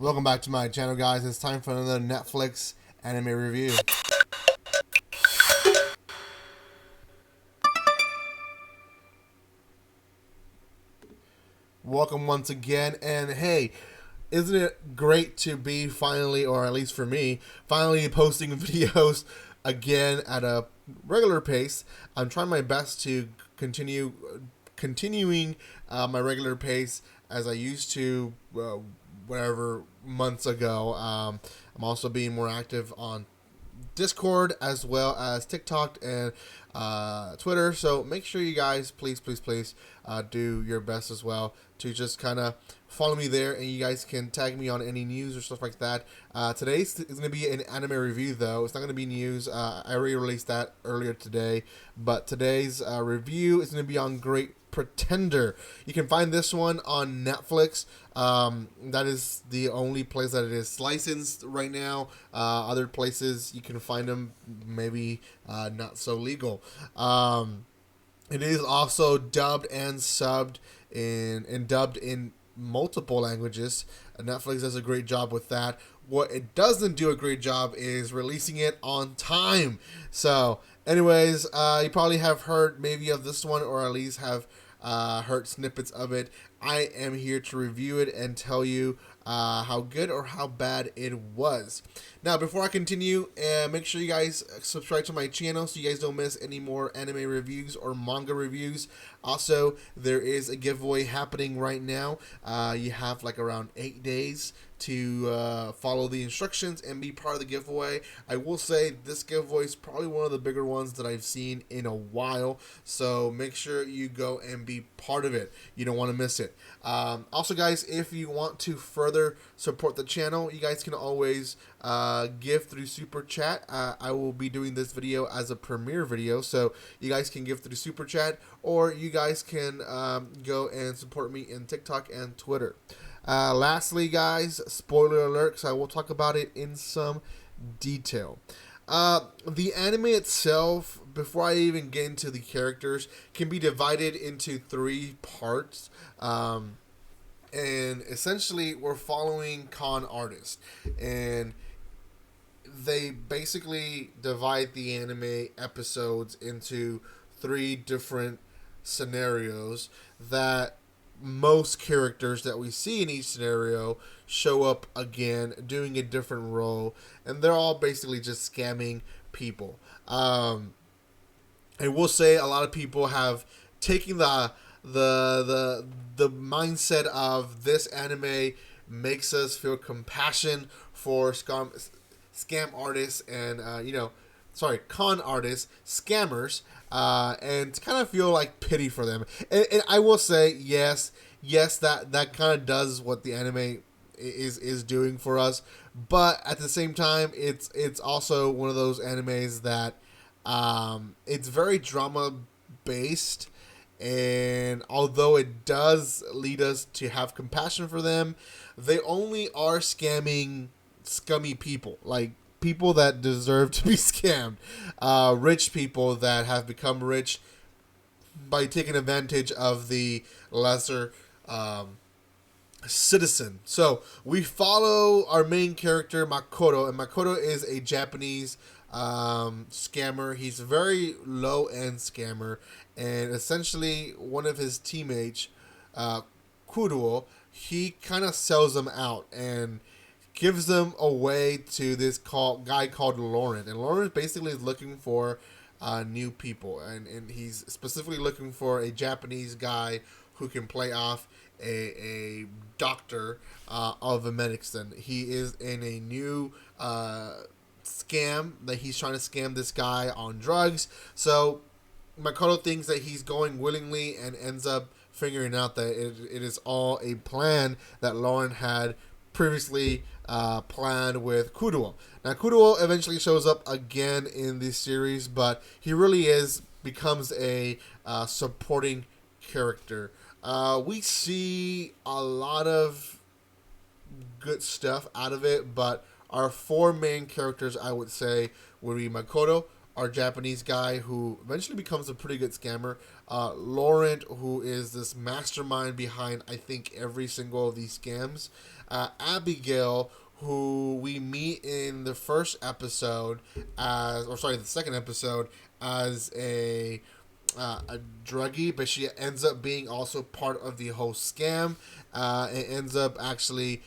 Welcome back to my channel, guys. It's time for another Netflix anime review. Welcome once again, and hey, isn't it great to be finally, or at least for me, finally posting videos again at a regular pace. I'm trying my best to continuing my regular pace as I used to, whatever months ago. I'm also being more active on Discord as well as TikTok and Twitter. So make sure you guys, please, do your best as well to just kind of follow me there, and you guys can tag me on any news or stuff like that. Today's is going to be an anime review, though. It's not going to be news. I already released that earlier today, but today's review is going to be on Great Pretender. You can find this one on Netflix. That is the only place that it is licensed right now. Other places you can find them maybe not so legal. It is also dubbed and subbed and dubbed in multiple languages. Netflix does a great job with that. What it doesn't do a great job is releasing it on time. So, anyways, you probably have heard maybe of this one, or at least have heard snippets of it. I am here to review it and tell you how good or how bad it was. Now, before I continue, make sure you guys subscribe to my channel so you guys don't miss any more anime reviews or manga reviews. Also, there is a giveaway happening right now. You have like around 8 days to follow the instructions and be part of the giveaway. I will say this giveaway is probably one of the bigger ones that I've seen in a while, so make sure you go and be part of it. You don't want to miss it. Also, guys, if you want to further support the channel, you guys can always give through Super Chat. I will be doing this video as a premiere video, so you guys can give through Super Chat, or you guys can go and support me in TikTok and Twitter. Lastly, guys, spoiler alert, so I will talk about it in some detail. The anime itself, before I even get into the characters, can be divided into 3 parts. And essentially, we're following con artists, and they basically divide the anime episodes into 3 different scenarios that most characters that we see in each scenario show up again doing a different role, and they're all basically just scamming people. I will say a lot of people have taken the mindset of this anime makes us feel compassion for scam artists and con artists, scammers, and kind of feel like pity for them. And I will say, yes, that kind of does what the anime is doing for us. But at the same time, it's also one of those animes that it's very drama based. And although it does lead us to have compassion for them, they only are scamming scummy people, like people that deserve to be scammed, rich people that have become rich by taking advantage of the lesser citizen. So we follow our main character Makoto, and Makoto is a Japanese scammer. He's a very low end scammer, and essentially one of his teammates, Kuruo, he kind of sells them out and gives them away to this guy called Lauren. And Lauren basically is looking for new people, and he's specifically looking for a Japanese guy who can play off a doctor of a medicine. He is in a new scam that he's trying to scam this guy on drugs. So Makoto thinks that he's going willingly and ends up figuring out that it is all a plan that Lauren had previously planned with Kuruo. Now, Kuruo eventually shows up again in this series, but he really becomes a supporting character. We see a lot of good stuff out of it, but our 4 main characters, I would say, would be Makoto, our Japanese guy who eventually becomes a pretty good scammer. Laurent, who is this mastermind behind, I think, every single of these scams. Abigail, who we meet in the first episode the second episode as a druggie, but she ends up being also part of the whole scam. It ends up actually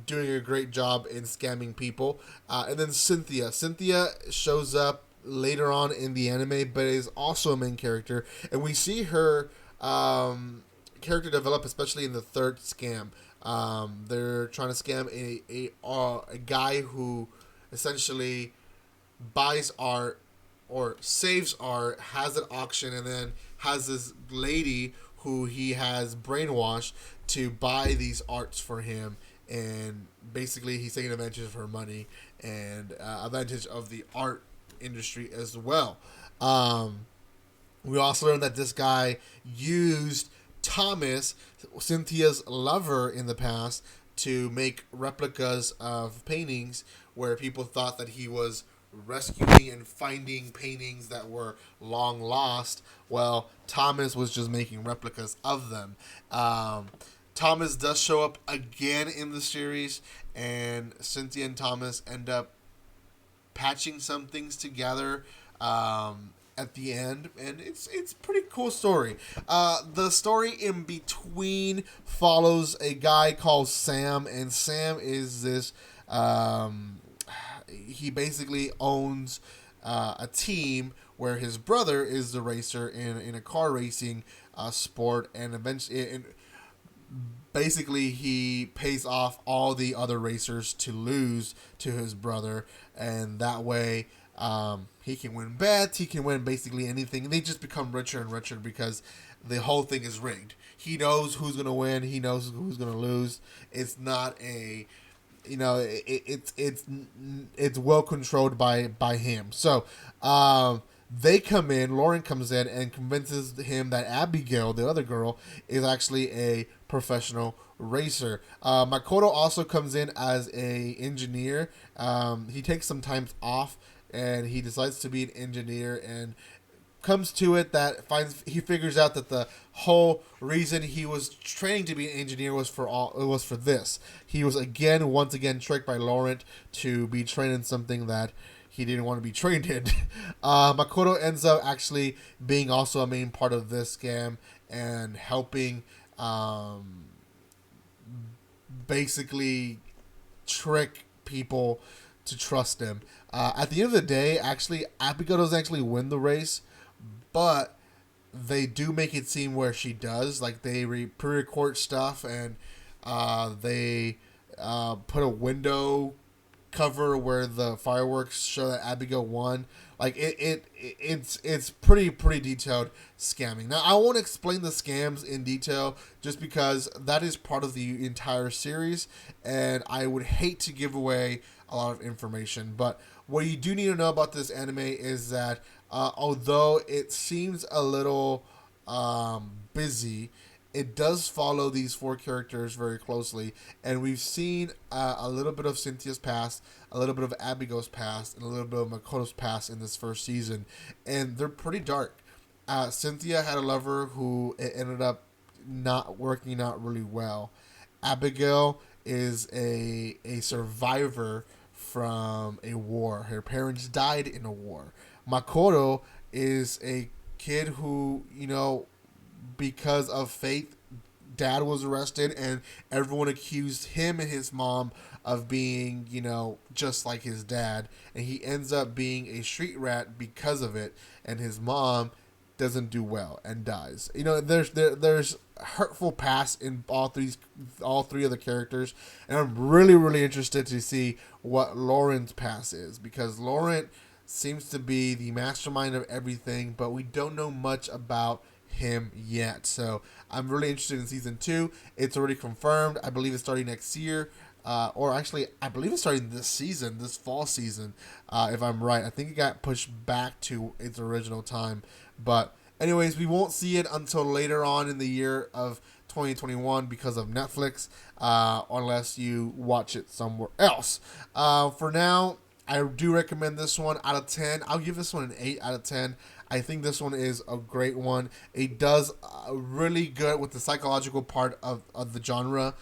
doing a great job in scamming people. And then Cynthia. Cynthia shows up later on in the anime, but is also a main character, and we see her character develop, especially in the third scam. They're trying to scam a guy who essentially buys art or saves art, has an auction, and then has this lady who he has brainwashed to buy these arts for him. And basically, he's taking advantage of her money and advantage of the art industry as well. We also learned that this guy used Thomas, Cynthia's lover, in the past to make replicas of paintings where people thought that he was rescuing and finding paintings that were long lost. Well, Thomas was just making replicas of them. Thomas does show up again in the series, and Cynthia and Thomas end up patching some things together at the end, and it's pretty cool story. The story in between follows a guy called Sam, and Sam is this. He basically owns a team where his brother is the racer in a car racing sport, and eventually. Basically, he pays off all the other racers to lose to his brother, and that way he can win bets, he can win basically anything. They just become richer and richer because the whole thing is rigged. He knows who's going to win, he knows who's going to lose. It's not a, it's well controlled by him. So, they come in, Lauren comes in and convinces him that Abigail, the other girl, is actually a professional racer. Makoto also comes in as a engineer. He takes some time off and he decides to be an engineer, and comes to it that he figures out that the whole reason he was training to be an engineer was for this. He was once again tricked by Laurent to be trained in something that he didn't want to be trained in. Makoto ends up actually being also a main part of this scam and helping basically trick people to trust him. At the end of the day, actually, Abigail doesn't actually win the race, but they do make it seem where she does. Like, they pre-record stuff, and they put a window cover where the fireworks show that Abigail won. Like, it's pretty detailed scamming. Now, I won't explain the scams in detail just because that is part of the entire series, and I would hate to give away a lot of information. But what you do need to know about this anime is that although it seems a little busy, it does follow these four characters very closely, and we've seen a little bit of Cynthia's past, a little bit of Abigail's past, and a little bit of Makoto's past in this first season, and they're pretty dark. Cynthia had a lover who it ended up not working out really well. Abigail is a survivor from a war. Her parents died in a war. Makoto is a kid who, because of faith, dad was arrested, and everyone accused him and his mom of being, just like his dad, and he ends up being a street rat because of it, and his mom doesn't do well and dies. There's hurtful past in all three of the characters, and I'm really interested to see what Laurent's past is, because Laurent seems to be the mastermind of everything, but we don't know much about him yet. So I'm really interested in season 2. It's already confirmed. I believe it's starting next year, or actually I believe it's starting this fall season, if I'm right. I think it got pushed back to its original time, but anyways, we won't see it until later on in the year of 2021 because of Netflix, unless you watch it somewhere else. For now, I do recommend this one out of 10. I'll give this one an 8 out of 10. I think this one is a great one. It does really good with the psychological part of the genre.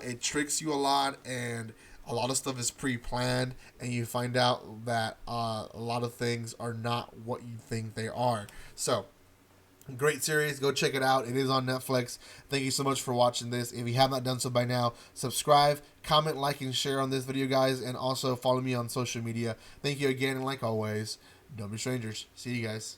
It tricks you a lot, and a lot of stuff is pre-planned, and you find out that a lot of things are not what you think they are. So, great series. Go check it out. It is on Netflix. Thank you so much for watching this. If you have not done so by now, subscribe, comment, like, and share on this video, guys. And also follow me on social media. Thank you again. And like always, don't be strangers. See you guys.